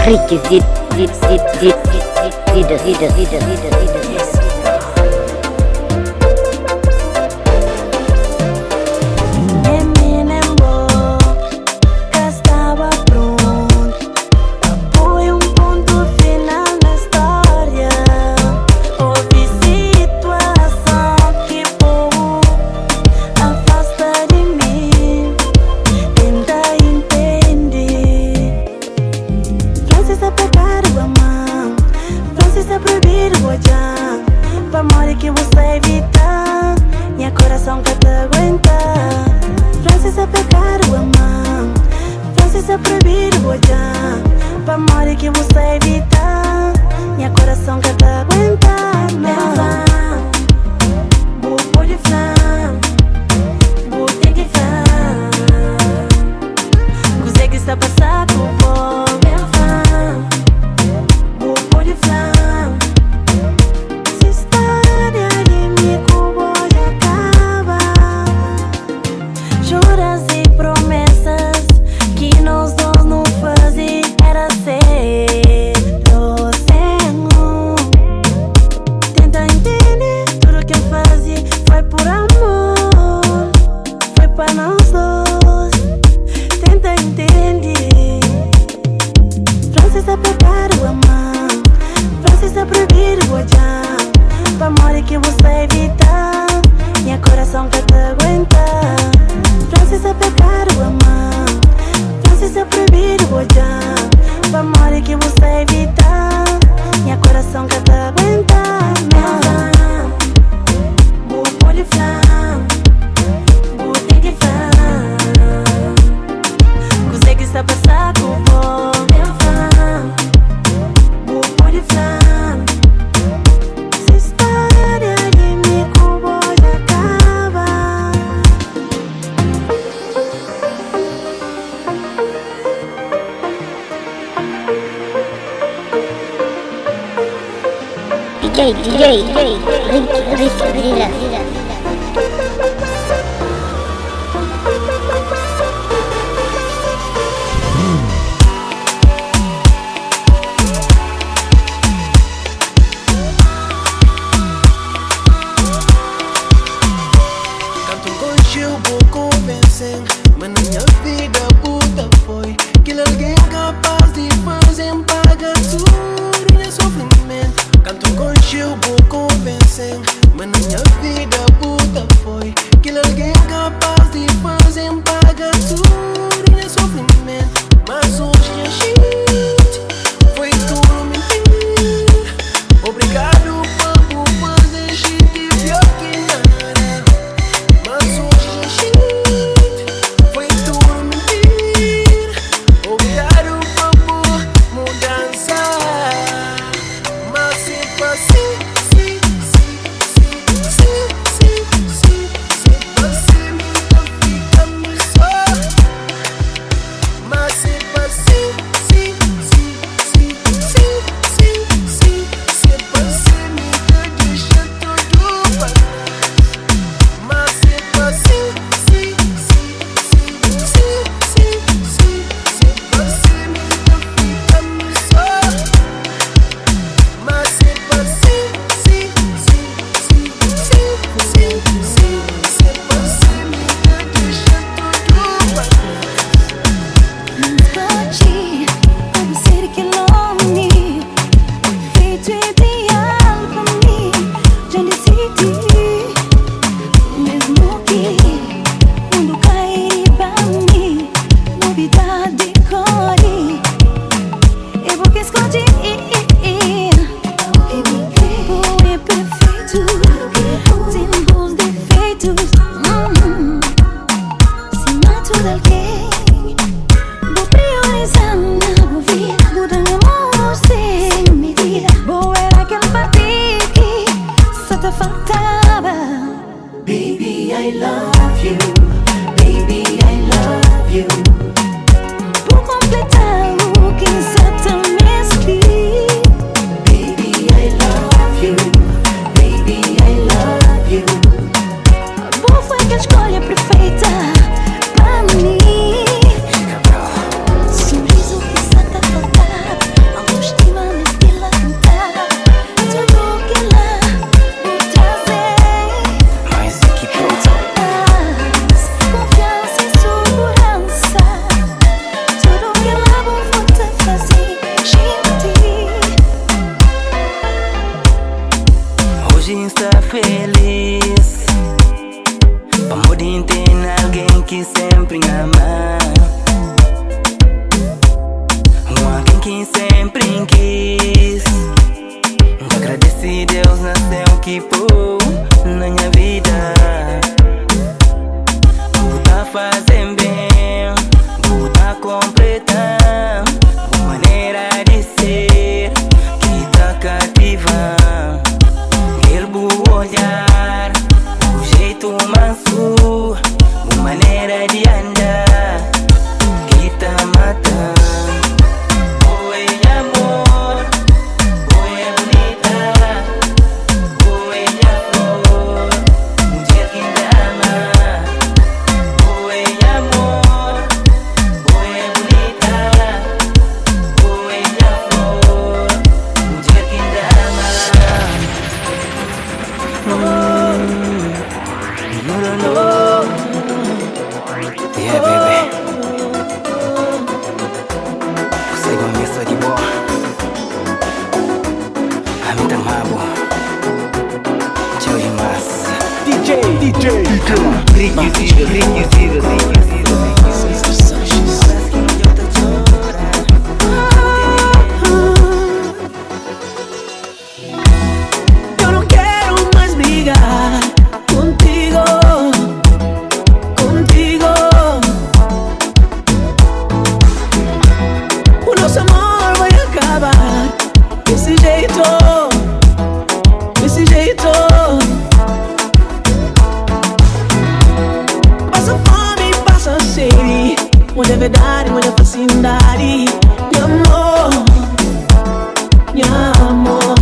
Rick Zidas. Que você evita, minha coração quer te aguentar. Francis é pecado amar, Francis é proibido olhar. Pra morrer que você evita, minha coração quer te aguentar. Meu fã, buco de fã, buco de fã. Consegue se passar com o povo. Meu fã, buco de fã. Pra morrer que você evita, minha coração quer te aguentar. Francis é pecado amar, Francis é proibido olhar. Pra morrer que você evita, minha coração quer te aguentar. Meu fã, buco de fã, buco de fã. Consegue se passar com o povo. Meu fã, buco de fã. DJ Rick Zidas. Canto contigo, convencem, mas na minha vida puta foi que alguém capaz de fazer pagar tudo nesse sofrimento. Canto contigo, convencem, mas na minha vida puta foi que alguém capaz de fazer pagar tudo nesse sofrimento. Mas hoje a gente foi tudo mentira. Obrigado por fazer gente pior que nada. Mas hoje a gente foi tudo mentira. Obrigado por mudança. Mas sempre assim, sim. hoje está feliz. Amor tem alguém que sempre ama, alguém que sempre quis. Agradeci Deus nasceu que pôr na minha vida. Tá fazendo bem, tá completando uma maneira de ser que tá cativa. Ele bom olhar, o jeito manso, uma maneira de andar que tá matando. Oi amor, oi bonita, oi minha flor, um dia que me ama. Oi amor, oi bonita, oi minha flor, um dia que me ama. Yeah, baby. Você começa de boa. A mim tá mabo. Tchau e massa. DJ Rick Zidas. Eu não quero mais brigar contigo, contigo. O nosso amor vai acabar desse jeito, desse jeito. Passa fome, passa sede, muita verdade, muita facilidade. Meu amor, meu amor.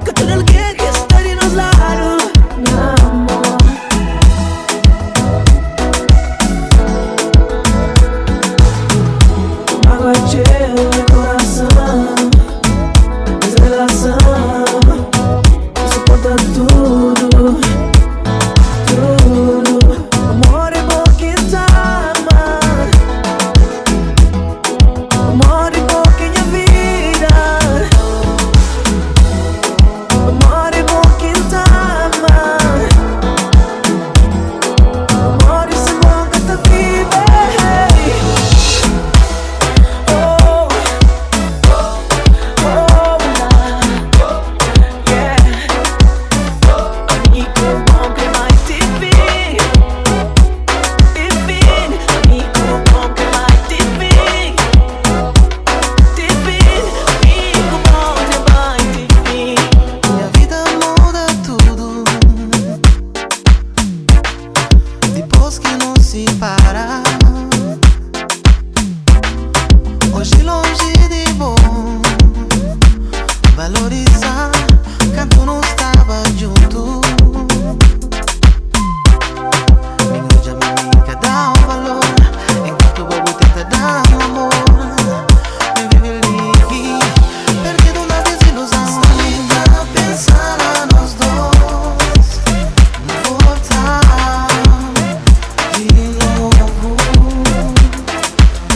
Que todo alguém que está de nos lados, meu amor. Água cheia no coração, desrelação, suporta tudo, tudo. Amor é bom que ama, amor é bom que minha vida. Amor é bom que ama, amor é bom que tá viva. Oh, oh, yeah. Amigo bom que mais te vem, amigo bom que mais te vem, amigo bom que mais te vem. Minha vida muda tudo depois que não se para. Hoje longe de bom valorizar quando não estava junto. Me ilude a mim, dá valor enquanto o bobo tenta dar amor. Me vive livre, perdido na desilusão. Está linda a pensar a nós dois voltar de novo.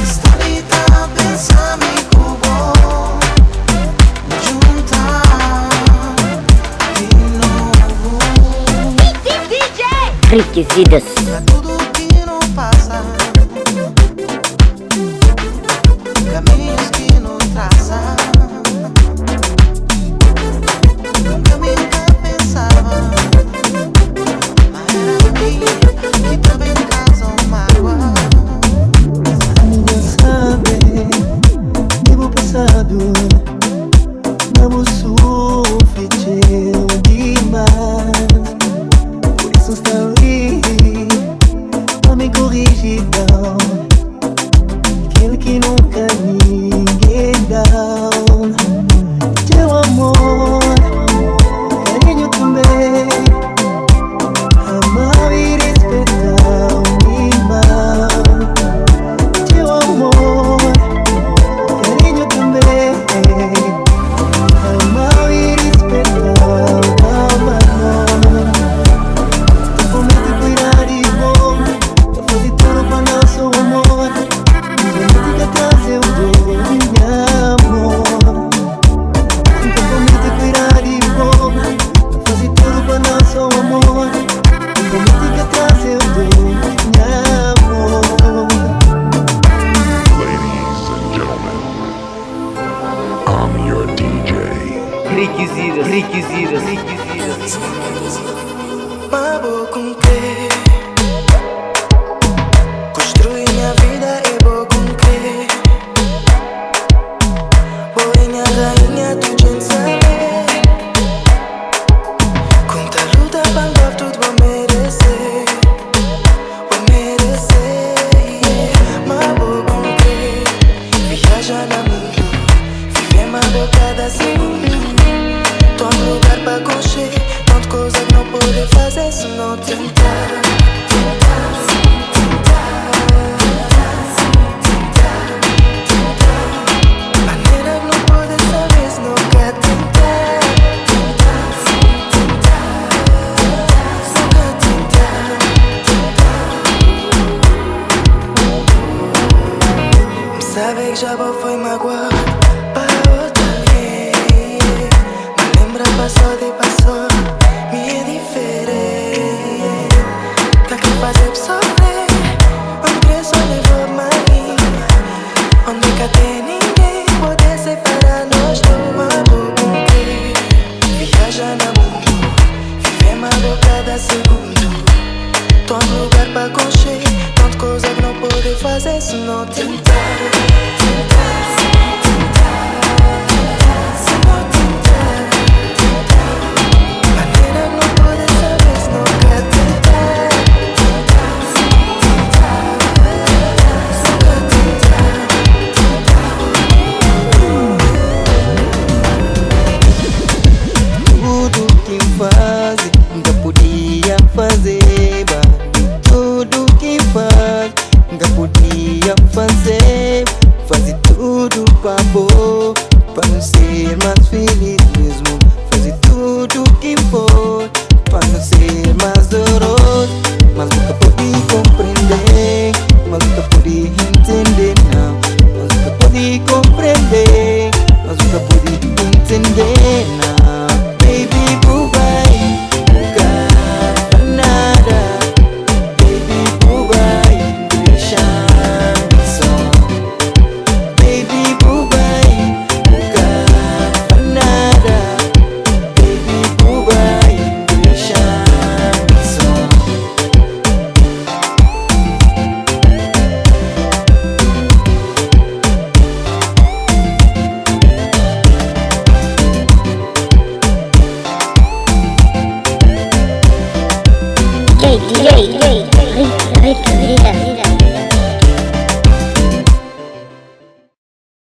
Está linda a pensar amigo bom juntar de novo. Rick Zidas. Pra tudo que não passa, caminhos que não traça. Nunca pensava, mas era mim que também causam mágoa. Amiga sabe, vivo passado, não sofreu demais. Por isso está ali, Mas vou cumprir. Construir minha vida e vou cumprir. Porém a rainha tu gente sabe. Conta luta para tudo vou merecer. Vou merecer, yeah. Mas vou cumprir. Viaja na mundo. Viver uma boa cada segundo. Tô num lugar pra concher. Tanta coisa que não pode fazer se não tentar. Maneira que não pode saber se não quer tentar. Nunca tentar. Me sabe que já vou foi magoado para outra alguém. Me lembra passou de passou. Me é diferente. Tá que fazer sofrer. Onde preço levou mãe. Onde nunca tem ninguém. Poder separar nós dois. Mas vou cumprir. Viaja na mundo. Viver uma boa cada segundo. Tô num lugar pra concher. Tanta coisa que não pode fazer se não tentar. Tudo que faz, nunca podia fazer. Tudo que faz, nunca podia fazer. Fazer tudo pra pôr, pra não ser mais feliz mesmo. Fazer tudo que for, pra não ser mais doloroso. Mas nunca pude compreender, mas nunca pude entender, não. Mas nunca pude compreender, mas nunca pude entender, não. Baby, boo, vai, nunca pra nada. Baby, boo, vai, deixa só. Baby, boo,